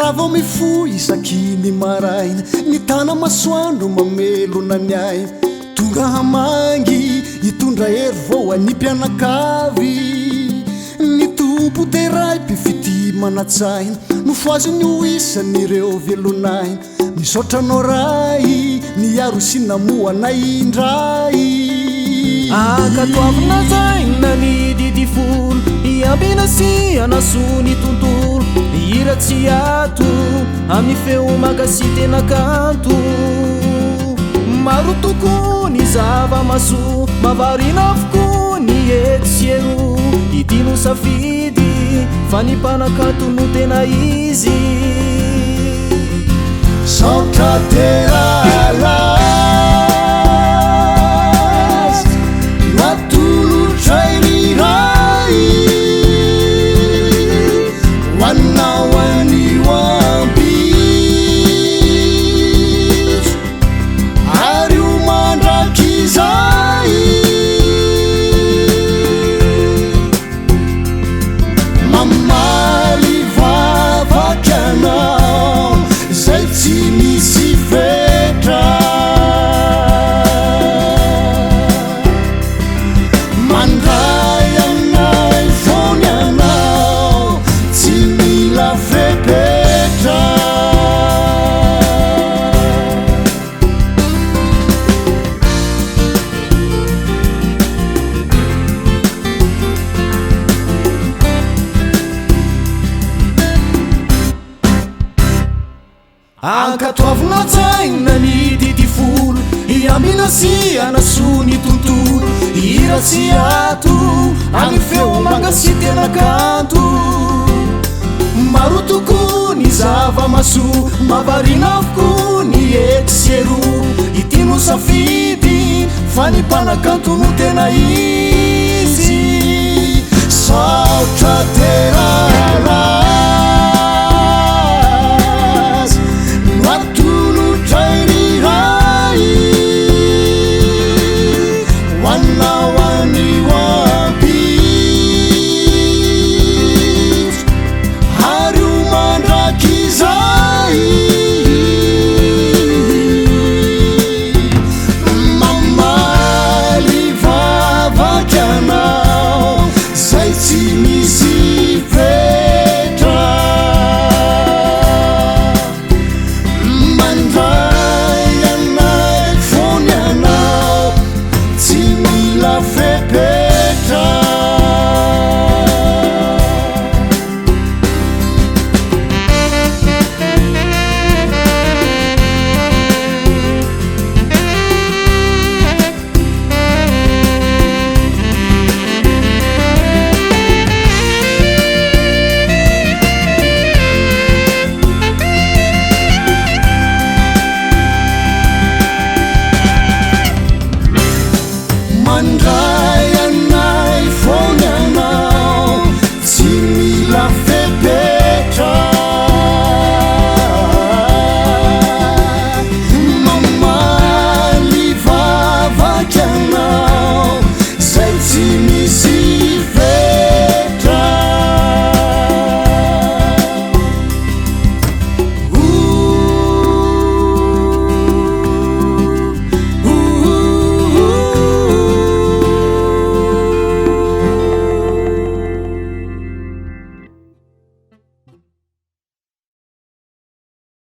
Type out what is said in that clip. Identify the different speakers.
Speaker 1: rava mifo isakiny maraina ny tana masoandro mamelona ny aina tonga hamangy hitondra hery vao any mpianakavy ny tompo teray mpifity manatsaina nofoazy ny ho isan'ireo velonaina misaotranao ray ny aro sy namoanay indray
Speaker 2: akatoavina zaina ny didifolo iambina sy anasony tontolo iratsy ato amin'ny feo makasy tena kanto maro toko ny zava-maso mavarina avokoa ny etsero itino safidy fa ny mpanakanto no tena izy
Speaker 1: saotra teralas natolotray ny ray hoanao anio ambiso ary o mandrakizay mamaly vavaky anao zay tsy misy fetra mandray aminay fony anao tsy mila fepetra
Speaker 2: ankatoavina tsaina ny didifolo iambina sy anasony tontolo iratsy ato agny feo mangasy tena kanto maro toko ny zava-maso mavarina avokoa ny eksero itino safidy fa ny mpanakanto no tena izy